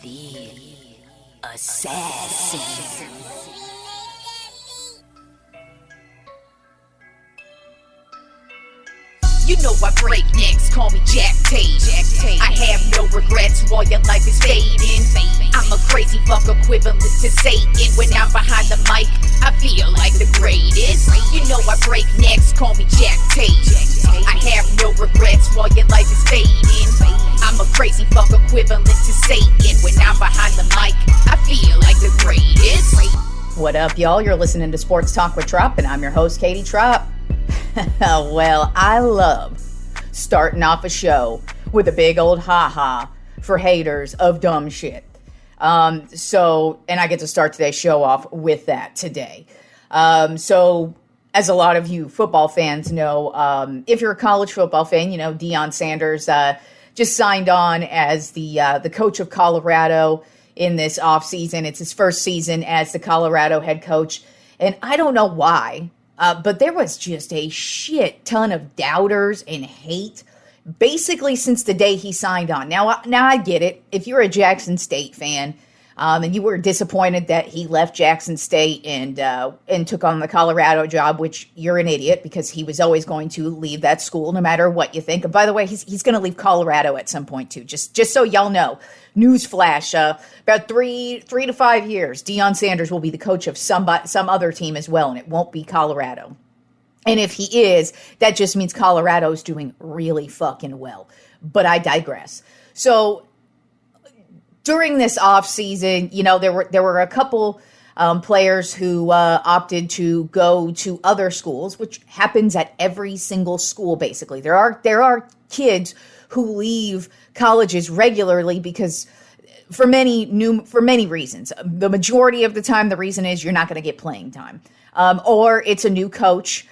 The assassin. You know I break necks, call me Jack Tate. I have no regrets while your life is fading. I'm a crazy fuck equivalent to Satan. When I'm behind the mic, I feel like the greatest. You know I break necks, call me Jack Tate. I have no regrets while your life is fading. I'm a crazy fuck equivalent to Satan. When I'm behind the mic, I feel like the greatest. What up, y'all? You're listening to Sports Talk with Tropp, and I'm your host, Katie Tropp. Well, I love starting off a show with a big old ha-ha for haters of dumb shit. And I get to start today's show off with that today. So, as a lot of you football fans know, if you're a college football fan, you know Deion Sanders just signed on as the coach of Colorado in this offseason. It's his first season as the Colorado head coach, and I don't know why. But there was just a shit ton of doubters and hate basically since the day he signed on. Now I get it. If you're a Jackson State fan and you were disappointed that he left Jackson State and took on the Colorado job, which you're an idiot because he was always going to leave that school no matter what you think. And by the way, he's going to leave Colorado at some point too. Just so y'all know. Newsflash, about 3 to 5 years, Deion Sanders will be the coach of some other team as well, and it won't be Colorado. And if he is, that just means Colorado's doing really fucking well. But I digress. So during this offseason, you know, there were a couple players who opted to go to other schools, which happens at every single school, basically. There are kids who leave colleges regularly because for many reasons. The majority of the time, the reason is you're not going to get playing time. Or it's a new coach,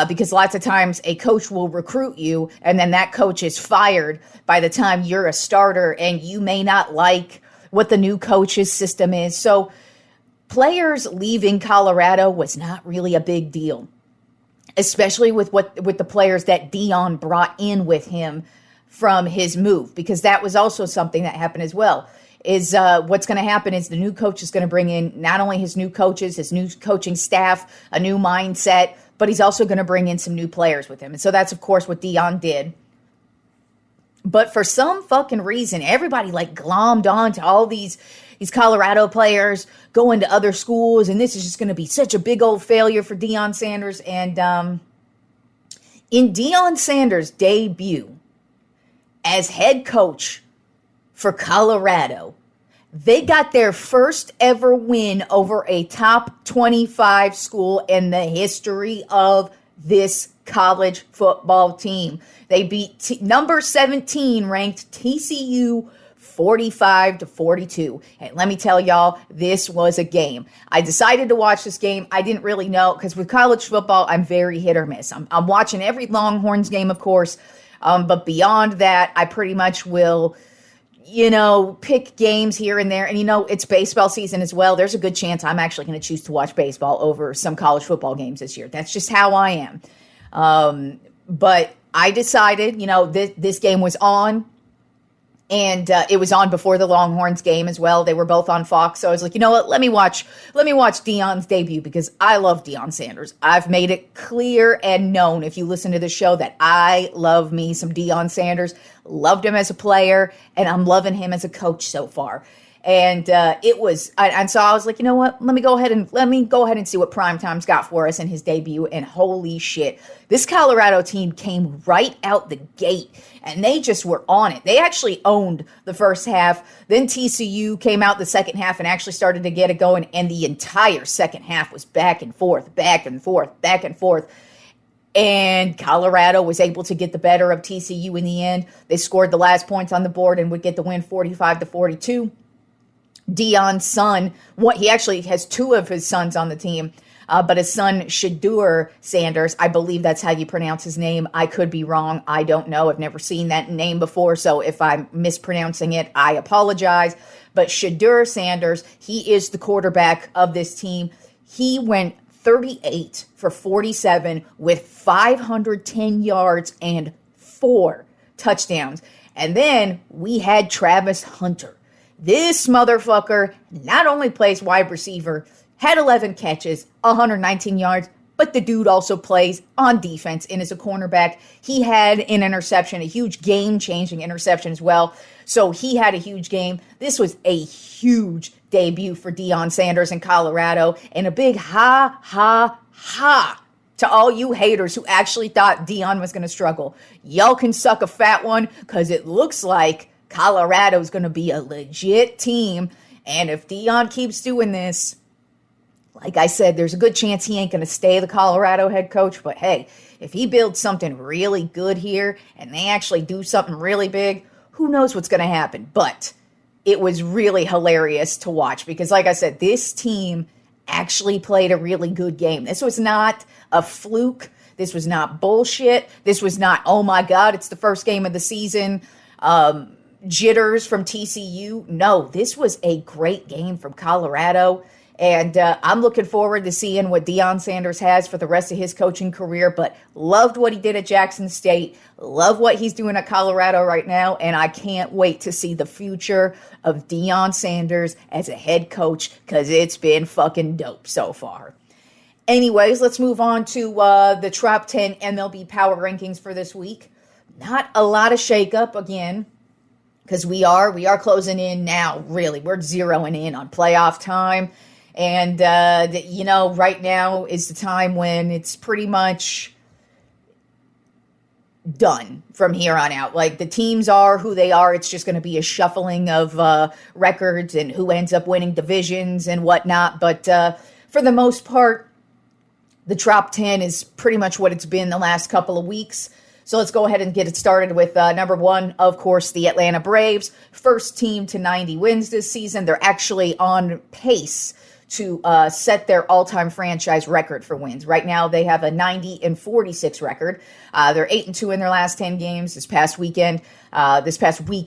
because lots of times a coach will recruit you and then that coach is fired by the time you're a starter and you may not like what the new coach's system is. So players leaving Colorado was not really a big deal, especially with the players that Deion brought in with him from his move, because that was also something that happened as well. Is what's going to happen is the new coach is going to bring in not only his new coaches, his new coaching staff, a new mindset, but he's also going to bring in some new players with him. And so that's, of course, what Deion did. But for some fucking reason, everybody like glommed on to all these Colorado players going to other schools, and this is just going to be such a big old failure for Deion Sanders. And in Deion Sanders' debut as head coach for Colorado, they got their first ever win over a top 25 school in the history of this college football team. They beat number 17 ranked TCU 45-42. And let me tell y'all, this was a game. I decided to watch this game. I didn't really know, because with college football, I'm very hit or miss. I'm watching every Longhorns game, of course. But beyond that, I pretty much will, pick games here and there. And, it's baseball season as well. There's a good chance I'm actually going to choose to watch baseball over some college football games this year. That's just how I am. But I decided, this game was on. And it was on before the Longhorns game as well. They were both on Fox. So I was like, you know what? Let me watch Deion's debut, because I love Deion Sanders. I've made it clear and known, if you listen to the show, that I love me some Deion Sanders. Loved him as a player, and I'm loving him as a coach so far. And and so I was like, you know what? Let me go ahead and see what Primetime's got for us in his debut. And holy shit, this Colorado team came right out the gate, and they just were on it. They actually owned the first half. Then TCU came out the second half and actually started to get it going. And the entire second half was back and forth. And Colorado was able to get the better of TCU in the end. They scored the last points on the board and would get the win 45-42. Deion's son, he actually has two of his sons on the team, but his son, Shadur Sanders, I believe that's how you pronounce his name. I could be wrong. I don't know. I've never seen that name before, so if I'm mispronouncing it, I apologize. But Shadur Sanders, he is the quarterback of this team. He went 38 for 47 with 510 yards and 4 touchdowns. And then we had Travis Hunter. This motherfucker not only plays wide receiver, had 11 catches, 119 yards, but the dude also plays on defense and is a cornerback. He had an interception, a huge game-changing interception as well. So he had a huge game. This was a huge debut for Deion Sanders in Colorado, and a big ha, ha, ha to all you haters who actually thought Deion was going to struggle. Y'all can suck a fat one, because it looks like Colorado is going to be a legit team. And if Deion keeps doing this, like I said, there's a good chance he ain't going to stay the Colorado head coach. But hey, if he builds something really good here and they actually do something really big, who knows what's going to happen. But it was really hilarious to watch because, like I said, this team actually played a really good game. This was not a fluke. This was not bullshit. This was not, oh my God, it's the first game of the season. Jitters from TCU. No, this was a great game from Colorado. And I'm looking forward to seeing what Deion Sanders has for the rest of his coaching career, but loved what he did at Jackson State, love what he's doing at Colorado right now, and I can't wait to see the future of Deion Sanders as a head coach, because it's been fucking dope so far. Anyways, let's move on to the Tropp 10 MLB Power Rankings for this week. Not a lot of shakeup again, because we are closing in now, really. We're zeroing in on playoff time. And, right now is the time when it's pretty much done from here on out. Like, the teams are who they are. It's just going to be a shuffling of records and who ends up winning divisions and whatnot. But for the most part, the Tropp 10 is pretty much what it's been the last couple of weeks. So let's go ahead and get it started with number one, of course, the Atlanta Braves. First team to 90 wins this season. They're actually on pace to set their all-time franchise record for wins. Right now, they have a 90-46 record. They're 8-2 in their last 10 games. This past week,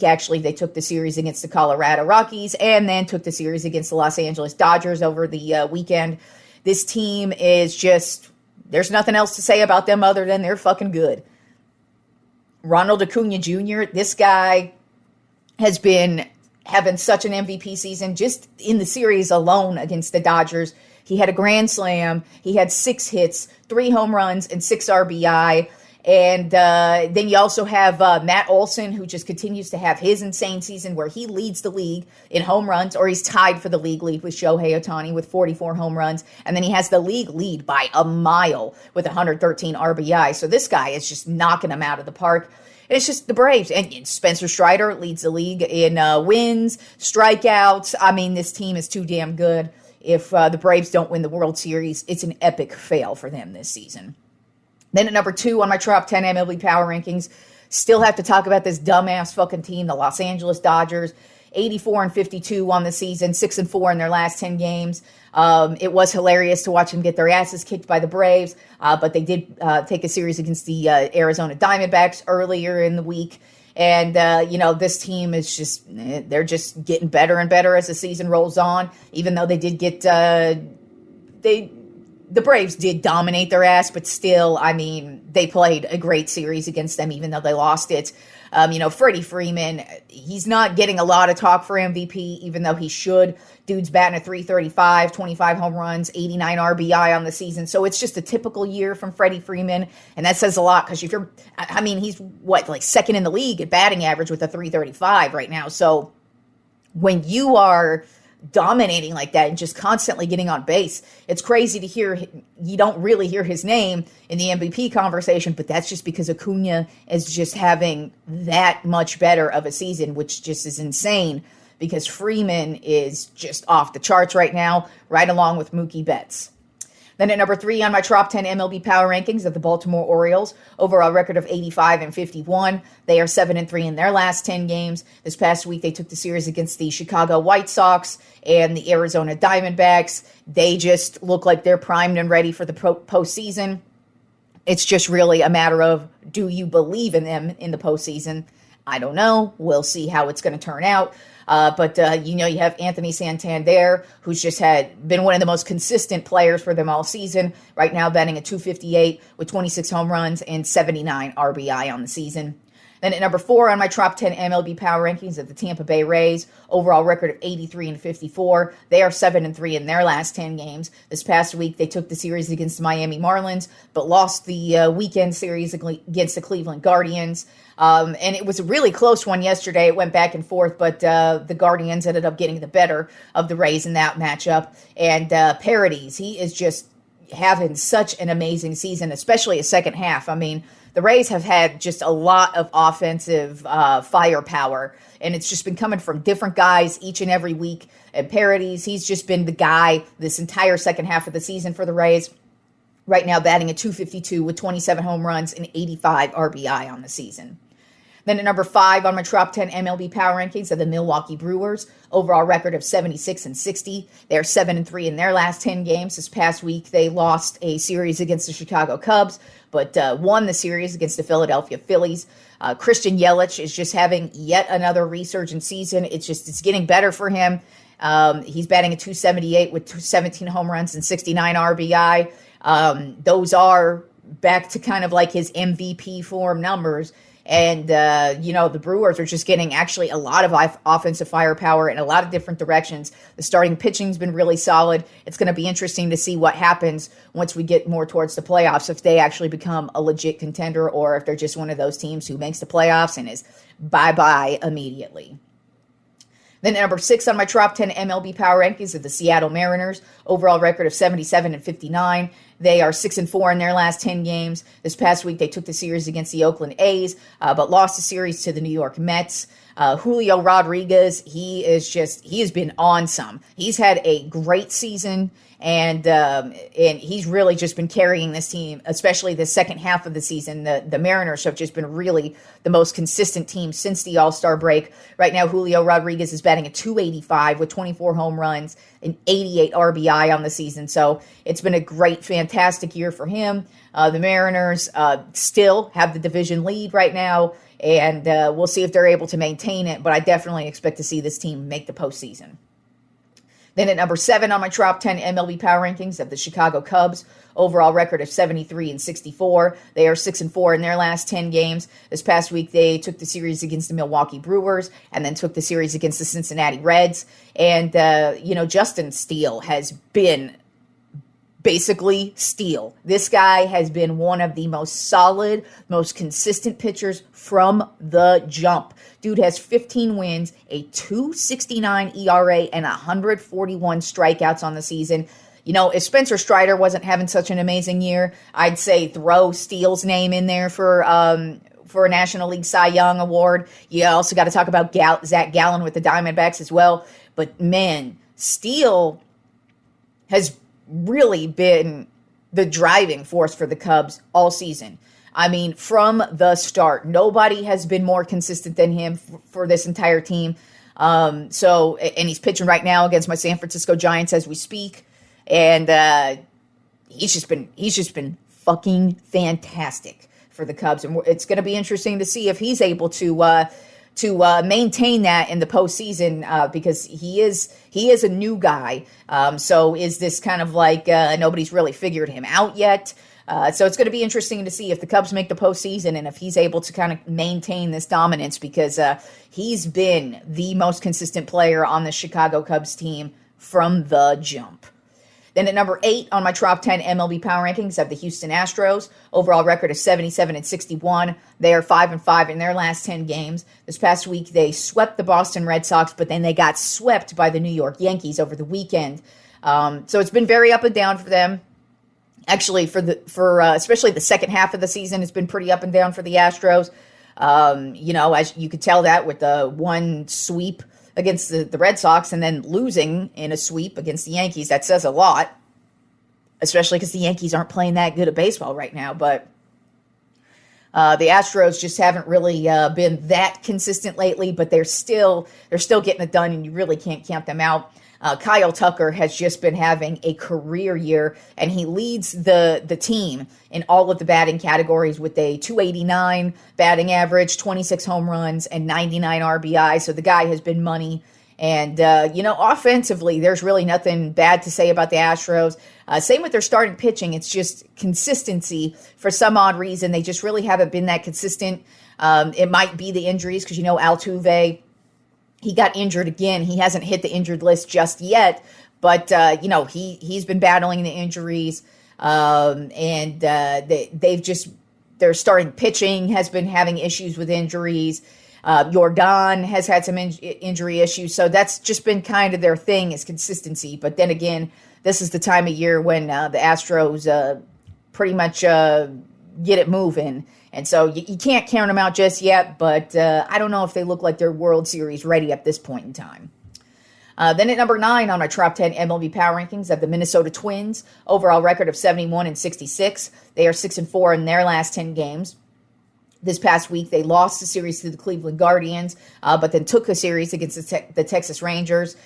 actually, they took the series against the Colorado Rockies and then took the series against the Los Angeles Dodgers over the weekend. This team is just, there's nothing else to say about them other than they're fucking good. Ronald Acuna Jr., this guy has been having such an MVP season. Just in the series alone against the Dodgers, he had a grand slam, he had 6 hits, 3 home runs, and 6 RBI. And then you also have Matt Olson, who just continues to have his insane season where he leads the league in home runs, or he's tied for the league lead with Shohei Ohtani with 44 home runs. And then he has the league lead by a mile with 113 RBI. So this guy is just knocking them out of the park. And it's just the Braves. And Spencer Strider leads the league in wins, strikeouts. I mean, this team is too damn good. If the Braves don't win the World Series, it's an epic fail for them this season. Then at number 2 on my Tropp 10 MLB Power Rankings, still have to talk about this dumbass fucking team, the Los Angeles Dodgers. 84-52 on the season, 6-4 in their last 10 games. It was hilarious to watch them get their asses kicked by the Braves, but they did take a series against the Arizona Diamondbacks earlier in the week. And, this team is just, they're just getting better and better as the season rolls on, even though they did get, the Braves did dominate their ass, but still, I mean, they played a great series against them, even though they lost it. Freddie Freeman, he's not getting a lot of talk for MVP, even though he should. Dude's batting at .335, 25 home runs, 89 RBI on the season. So it's just a typical year from Freddie Freeman, and that says a lot because he's second in the league at batting average with a .335 right now. So when you are dominating like that and just constantly getting on base, it's crazy to hear. You don't really hear his name in the MVP conversation, but that's just because Acuna is just having that much better of a season, which just is insane because Freeman is just off the charts right now, right along with Mookie Betts. Then at number 3 on my Tropp 10 MLB Power Rankings of the Baltimore Orioles, overall record of 85-51. They are 7-3 in their last 10 games. This past week, they took the series against the Chicago White Sox and the Arizona Diamondbacks. They just look like they're primed and ready for the postseason. It's just really a matter of, do you believe in them in the postseason? I don't know. We'll see how it's going to turn out. But you have Anthony Santander, who's just been one of the most consistent players for them all season. Right now, batting at .258 with 26 home runs and 79 RBI on the season. Then at number 4 on my top 10 MLB Power Rankings of the Tampa Bay Rays, overall record of 83-54. They are 7-3 in their last 10 games. This past week, they took the series against the Miami Marlins, but lost the weekend series against the Cleveland Guardians. And it was a really close one yesterday. It went back and forth, but the Guardians ended up getting the better of the Rays in that matchup. And Paradis, he is just having such an amazing season, especially a second half. I mean, the Rays have had just a lot of offensive firepower, and it's just been coming from different guys each and every week. And Paradis, he's just been the guy this entire second half of the season for the Rays. Right now batting at .252 with 27 home runs and 85 RBI on the season. Then at number 5 on my top 10 MLB Power Rankings are the Milwaukee Brewers. Overall record of 76-60. They're 7-3 in their last 10 games. This past week, they lost a series against the Chicago Cubs, but won the series against the Philadelphia Phillies. Christian Yelich is just having yet another resurgent season. It's getting better for him. He's batting at .278 with 17 home runs and 69 RBI. Those are back to kind of like his MVP form numbers. And, the Brewers are just getting actually a lot of offensive firepower in a lot of different directions. The starting pitching's been really solid. It's going to be interesting to see what happens once we get more towards the playoffs, if they actually become a legit contender or if they're just one of those teams who makes the playoffs and is bye-bye immediately. Then at number 6 on my top 10 MLB Power Rankings are the Seattle Mariners. Overall record of 77-59. They are 6-4 in their last 10 games. This past week, they took the series against the Oakland A's, but lost the series to the New York Mets. Julio Rodriguez, he has been on some. He's had a great season, and he's really just been carrying this team, especially the second half of the season. The Mariners have just been really the most consistent team since the All-Star break. Right now, Julio Rodriguez is batting at .285 with 24 home runs and 88 RBI on the season. So it's been a great, fantastic year for him. The Mariners still have the division lead right now, and we'll see if they're able to maintain it, but I definitely expect to see this team make the postseason. Then at number 7 on my top 10 MLB Power Rankings of the Chicago Cubs, overall record of 73-64. They are 6-4 in their last 10 games. This past week, they took the series against the Milwaukee Brewers and then took the series against the Cincinnati Reds. And, Justin Steele has been basically steel. This guy has been one of the most solid, most consistent pitchers from the jump. Dude has 15 wins, a .269 ERA, and 141 strikeouts on the season. If Spencer Strider wasn't having such an amazing year, I'd say throw Steele's name in there for a National League Cy Young Award. You also got to talk about Zach Gallen with the Diamondbacks as well. But, man, Steele has really been the driving force for the Cubs all season. I mean, from the start, nobody has been more consistent than him for this entire team. And he's pitching right now against my San Francisco Giants as we speak. And he's just been fucking fantastic for the Cubs. And it's going to be interesting to see if he's able to maintain that in the postseason because he is a new guy. So is this kind of like nobody's really figured him out yet? So it's going to be interesting to see if the Cubs make the postseason and if he's able to kind of maintain this dominance because he's been the most consistent player on the Chicago Cubs team from the jump. Then at number 8 on my top 10 MLB Power Rankings, I have the Houston Astros. Overall record of 77-61. They are 5-5 in their last 10 games. This past week, they swept the Boston Red Sox, but then they got swept by the New York Yankees over the weekend. So it's been very up and down for them. Actually, for especially the second half of the season, it's been pretty up and down for the Astros. As you could tell that with the one sweep against the Red Sox and then losing in a sweep against the Yankees. That says a lot, especially because the Yankees aren't playing that good at baseball right now. But the Astros just haven't really been that consistent lately, but they're still getting it done, and you really can't count them out. Kyle Tucker has just been having a career year, and he leads the team in all of the batting categories with a .289 batting average, 26 home runs, and 99 RBI. So the guy has been money, And, offensively, there's really nothing bad to say about the Astros. Same with their starting pitching. It's just consistency. For some odd reason, they just really haven't been that consistent. It might be the injuries because, Altuve, he got injured again. He hasn't hit the injured list just yet. But, he's been battling the injuries. Their starting pitching has been having issues with injuries. Jordan has had some injury issues. So that's just been kind of their thing, is consistency. But then again, this is the time of year when the Astros pretty much get it moving. And so you can't count them out just yet. But I don't know if they look like they're World Series ready at this point in time. Then at number 9 on our top 10 MLB Power Rankings have the Minnesota Twins, overall record of 71-66. They are 6-4 in their last 10 games. This past week, they lost the series to the Cleveland Guardians, but then took a series against the Texas Rangers.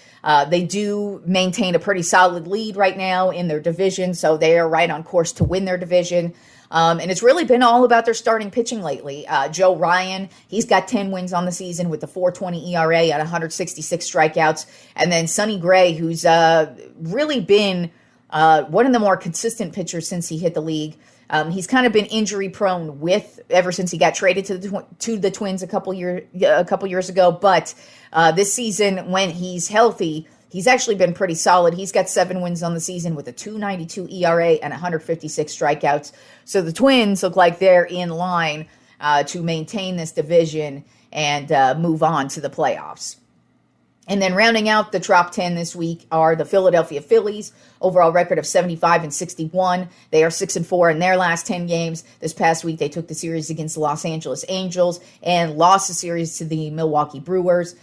They do maintain a pretty solid lead right now in their division, so they are right on course to win their division. And it's really been all about their starting pitching lately. Joe Ryan, he's got 10 wins on the season with a 4.20 ERA at 166 strikeouts. And then Sonny Gray, who's really been one of the more consistent pitchers since he hit the league. He's kind of been injury prone ever since he got traded to the Twins a couple years ago. But this season, when he's healthy, he's actually been pretty solid. He's got 7 wins on the season with a 2.92 ERA and 156 strikeouts. So the Twins look like they're in line to maintain this division and move on to the playoffs. And then rounding out the top 10 this week are the Philadelphia Phillies, overall record of 75-61. They are 6-4 in their last 10 games. This past week, they took the series against the Los Angeles Angels and lost the series to the Milwaukee Brewers.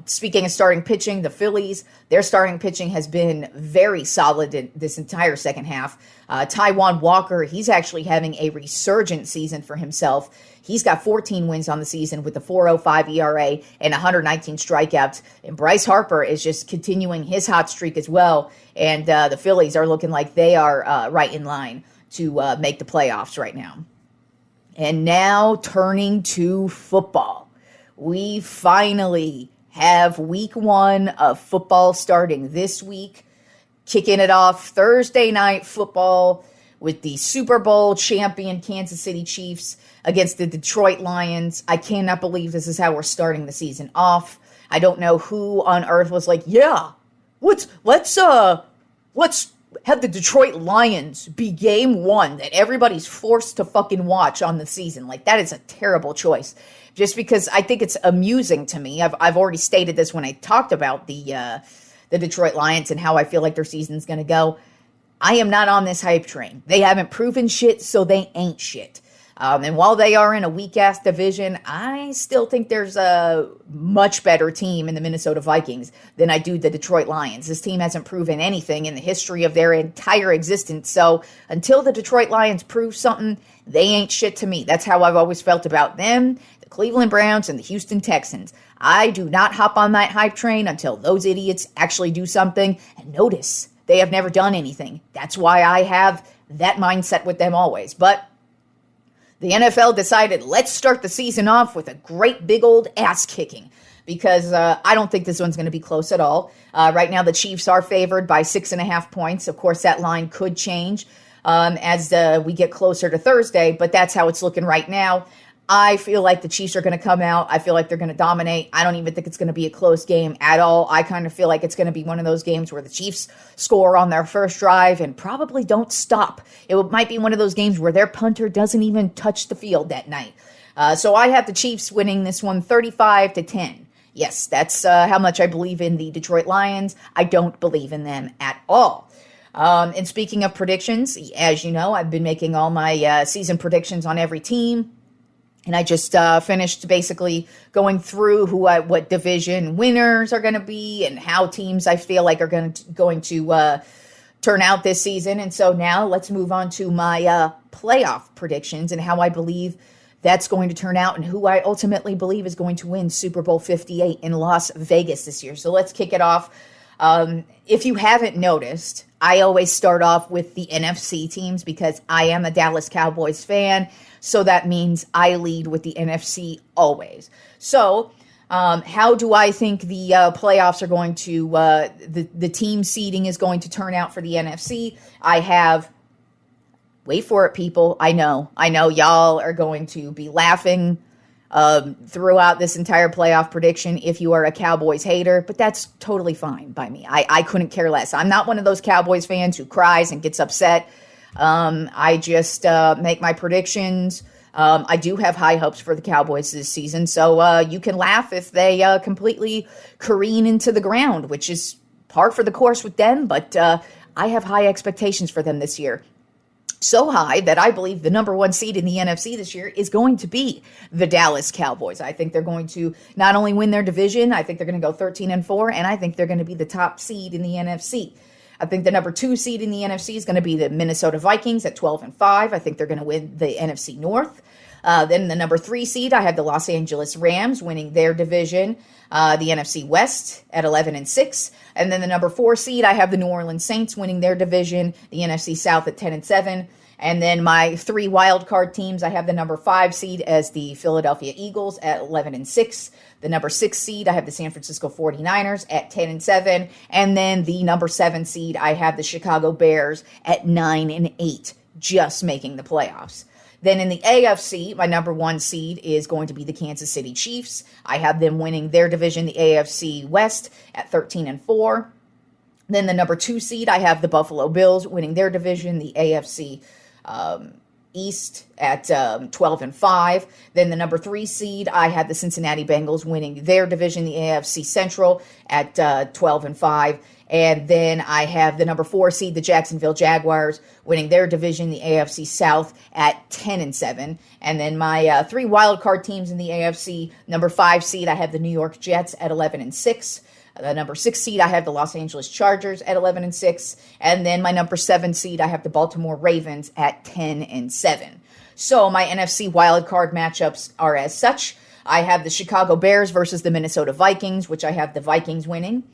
Speaking of starting pitching, the Phillies, their starting pitching has been very solid in this entire second half. Taijuan Walker, he's actually having a resurgent season for himself. He's got 14 wins on the season with a 4.05 ERA and 119 strikeouts. And Bryce Harper is just continuing his hot streak as well. And the Phillies are looking like they are right in line to make the playoffs right now. And now turning to football. We finally have week 1 of football starting this week. Kicking it off Thursday night football with the Super Bowl champion Kansas City Chiefs against the Detroit Lions. I cannot believe this is how we're starting the season off. I don't know who on earth was like, yeah, let's have the Detroit Lions be game 1 that everybody's forced to fucking watch on the season. Like, that is a terrible choice. Just because I think it's amusing to me. I've already stated this when I talked about the Detroit Lions and how I feel like their season's going to go. I am not on this hype train. They haven't proven shit, so they ain't shit. And while they are in a weak-ass division, I still think there's a much better team in the Minnesota Vikings than I do the Detroit Lions. This team hasn't proven anything in the history of their entire existence. So until the Detroit Lions prove something, they ain't shit to me. That's how I've always felt about them, the Cleveland Browns, and the Houston Texans. I do not hop on that hype train until those idiots actually do something. And notice, they have never done anything. That's why I have that mindset with them always. But the NFL decided, let's start the season off with a great big old ass kicking, because I don't think this one's going to be close at all. Right now, the Chiefs are favored by 6.5 points. Of course, that line could change as we get closer to Thursday, but that's how it's looking right now. I feel like the Chiefs are going to come out. I feel like they're going to dominate. I don't even think it's going to be a close game at all. I kind of feel like it's going to be one of those games where the Chiefs score on their first drive and probably don't stop. It might be one of those games where their punter doesn't even touch the field that night. So I have the Chiefs winning this one 35-10. Yes, that's how much I believe in the Detroit Lions. I don't believe in them at all. And speaking of predictions, as you know, I've been making all my season predictions on every team. And I just finished basically going through what division winners are going to be and how teams I feel like are going to turn out this season. And so now let's move on to my playoff predictions and how I believe that's going to turn out and who I ultimately believe is going to win Super Bowl LVIII in Las Vegas this year. So let's kick it off. If you haven't noticed, I always start off with the NFC teams because I am a Dallas Cowboys fan. So that means I lead with the NFC always. So How do I think the playoffs are going to, the team seeding is going to turn out for the NFC? I have, wait for it, people. I know y'all are going to be laughing throughout this entire playoff prediction if you are a Cowboys hater, but that's totally fine by me. I couldn't care less. I'm not one of those Cowboys fans who cries and gets upset. I just make my predictions. I do have high hopes for the Cowboys this season, so you can laugh if they completely careen into the ground, which is par for the course with them, but I have high expectations for them this year. So high that I believe the number one seed in the NFC this year is going to be the Dallas Cowboys. I think they're going to not only win their division, I think they're going to go 13-4, and I think they're going to be the top seed in the NFC. I think the number 2 seed in the NFC is going to be the Minnesota Vikings at 12-5. I think they're going to win the NFC North. Then the number 3 seed, I have the Los Angeles Rams winning their division, the NFC West at 11-6. And then the number 4 seed, I have the New Orleans Saints winning their division, the NFC South at 10-7. And then my 3 wild card teams, I have the number 5 seed as the Philadelphia Eagles at 11-6. The number 6 seed, I have the San Francisco 49ers at 10-7. And then the number 7 seed, I have the Chicago Bears at 9-8, just making the playoffs. Then in the AFC, my number 1 seed is going to be the Kansas City Chiefs. I have them winning their division, the AFC West, at 13-4. Then the number 2 seed, I have the Buffalo Bills winning their division, the AFC East at 12-5. Then the number 3 seed, I have the Cincinnati Bengals winning their division, the AFC Central, at 12-5. And then I have the number 4 seed, the Jacksonville Jaguars, winning their division, the AFC South, at 10-7. And then my 3 wild card teams in the AFC, number 5 seed, I have the New York Jets at 11-6. The number 6 seed, I have the Los Angeles Chargers at 11-6. And then my number 7 seed, I have the Baltimore Ravens at 10-7. So my NFC wild card matchups are as such. I have the Chicago Bears versus the Minnesota Vikings, which I have the Vikings winning.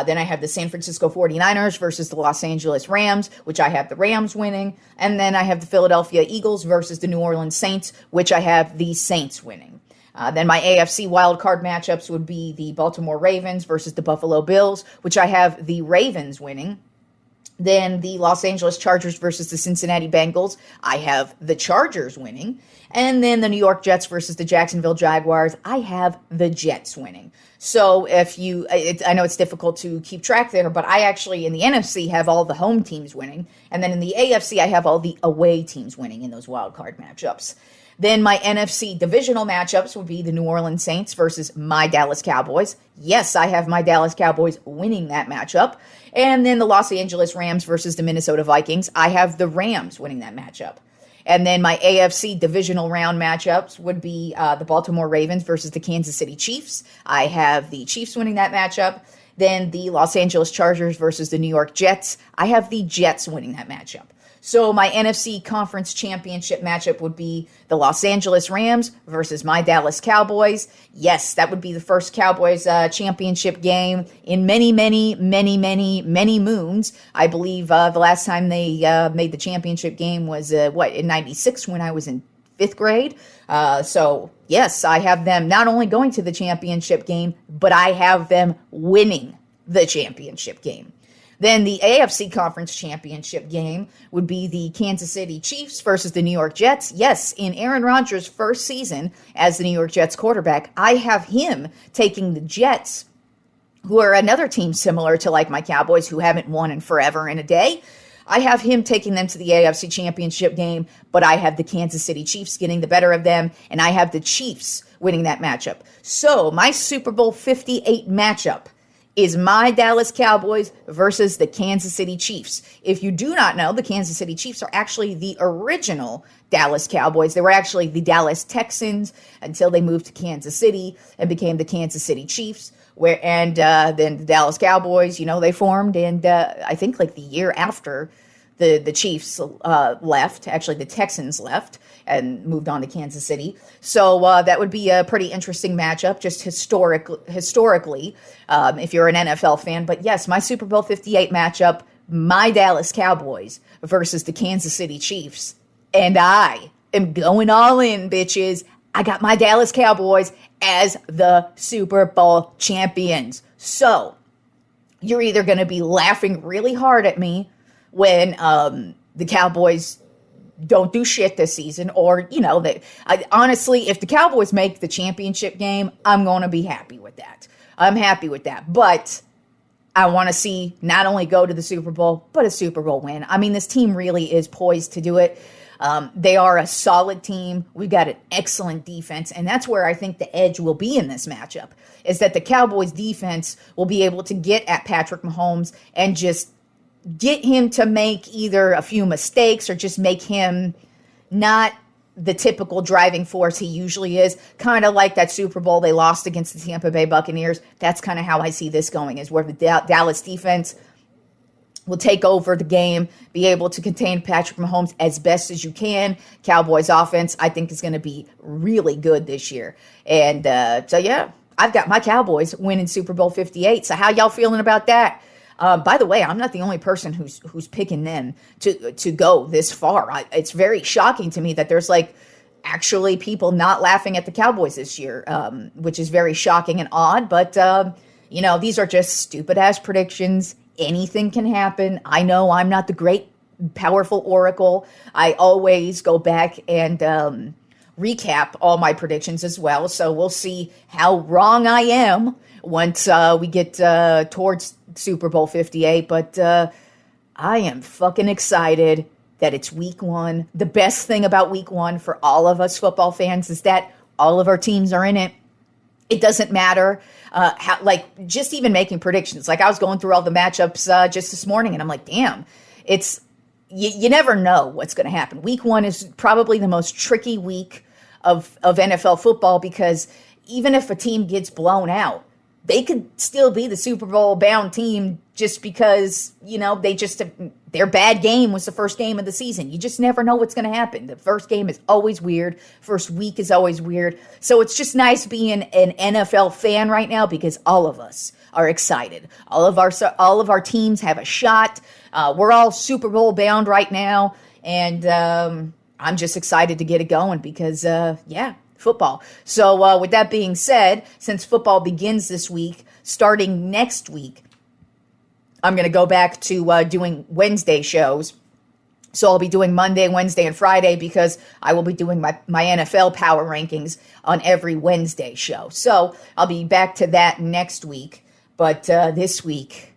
Then I have the San Francisco 49ers versus the Los Angeles Rams, which I have the Rams winning. And then I have the Philadelphia Eagles versus the New Orleans Saints, which I have the Saints winning. Then my AFC wildcard matchups would be the Baltimore Ravens versus the Buffalo Bills, which I have the Ravens winning. Then the Los Angeles Chargers versus the Cincinnati Bengals, I have the Chargers winning. And then the New York Jets versus the Jacksonville Jaguars, I have the Jets winning. So if you, I know it's difficult to keep track there, but I actually, in the NFC, have all the home teams winning. And then in the AFC, I have all the away teams winning in those wildcard matchups. Then my NFC divisional matchups would be the New Orleans Saints versus my Dallas Cowboys. Yes, I have my Dallas Cowboys winning that matchup. And then the Los Angeles Rams versus the Minnesota Vikings. I have the Rams winning that matchup. And then my AFC divisional round matchups would be the Baltimore Ravens versus the Kansas City Chiefs. I have the Chiefs winning that matchup. Then the Los Angeles Chargers versus the New York Jets. I have the Jets winning that matchup. So my NFC Conference Championship matchup would be the Los Angeles Rams versus my Dallas Cowboys. Yes, that would be the first Cowboys championship game in many moons. I believe the last time they made the championship game was, in 96 when I was in 5th grade. So, yes, I have them not only going to the championship game, but I have them winning the championship game. Then the AFC Conference Championship game would be the Kansas City Chiefs versus the New York Jets. Yes, in Aaron Rodgers' first season as the New York Jets quarterback, I have him taking the Jets, who are another team similar to like my Cowboys who haven't won in forever and a day. I have him taking them to the AFC Championship game, but I have the Kansas City Chiefs getting the better of them, and I have the Chiefs winning that matchup. So my Super Bowl 58 matchup is my Dallas Cowboys versus the Kansas City Chiefs. If you do not know, the Kansas City Chiefs are actually the original Dallas Cowboys. They were actually the Dallas Texans until they moved to Kansas City and became the Kansas City Chiefs. Then the Dallas Cowboys, they formed, and I think like the year after the Chiefs left, actually the Texans left and moved on to Kansas City. So that would be a pretty interesting matchup, just historically, if you're an NFL fan. But yes, my Super Bowl 58 matchup, my Dallas Cowboys versus the Kansas City Chiefs. And I am going all in, bitches. I got my Dallas Cowboys as the Super Bowl champions. So you're either going to be laughing really hard at me when the Cowboys don't do shit this season, or, honestly, if the Cowboys make the championship game, I'm going to be happy with that. I'm happy with that. But I want to see not only go to the Super Bowl, but a Super Bowl win. I mean, this team really is poised to do it. They are a solid team. We've got an excellent defense, and that's where I think the edge will be in this matchup, is that the Cowboys defense will be able to get at Patrick Mahomes and just get him to make either a few mistakes or just make him not the typical driving force he usually is. Kind of like that Super Bowl they lost against the Tampa Bay Buccaneers. That's kind of how I see this going, is where the Dallas defense will take over the game, be able to contain Patrick Mahomes as best as you can. Cowboys offense, I think, is going to be really good this year. And so, yeah, I've got my Cowboys winning Super Bowl 58. So how y'all feeling about that? By the way, I'm not the only person who's picking them to go this far. It's very shocking to me that there's actually people not laughing at the Cowboys this year, which is very shocking and odd. But, these are just stupid ass predictions. Anything can happen. I know I'm not the great, powerful oracle. I always go back and recap all my predictions as well. So we'll see how wrong I am once we get towards Super Bowl 58. But I am fucking excited that it's week one. The best thing about week one for all of us football fans is that all of our teams are in it. It doesn't matter just even making predictions. I was going through all the matchups just this morning, and I'm like, damn, you never know what's going to happen. Week one is probably the most tricky week of NFL football, because even if a team gets blown out, they could still be the Super Bowl bound team just because, their bad game was the first game of the season. You just never know what's going to happen. The first game is always weird. First week is always weird. So it's just nice being an NFL fan right now, because all of us are excited. All of our teams have a shot. We're all Super Bowl bound right now. And I'm just excited to get it going because, football. So with that being said, since football begins this week, starting next week, I'm going to go back to doing Wednesday shows. So I'll be doing Monday, Wednesday, and Friday, because I will be doing my NFL Power Rankings on every Wednesday show. So I'll be back to that next week. But this week,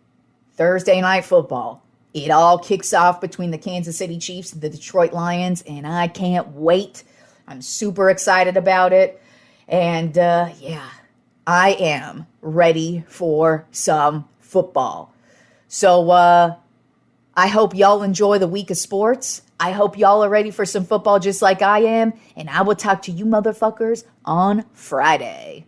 Thursday Night Football, it all kicks off between the Kansas City Chiefs and the Detroit Lions, and I can't wait. I'm super excited about it. And I am ready for some football. So I hope y'all enjoy the week of sports. I hope y'all are ready for some football just like I am. And I will talk to you motherfuckers on Friday.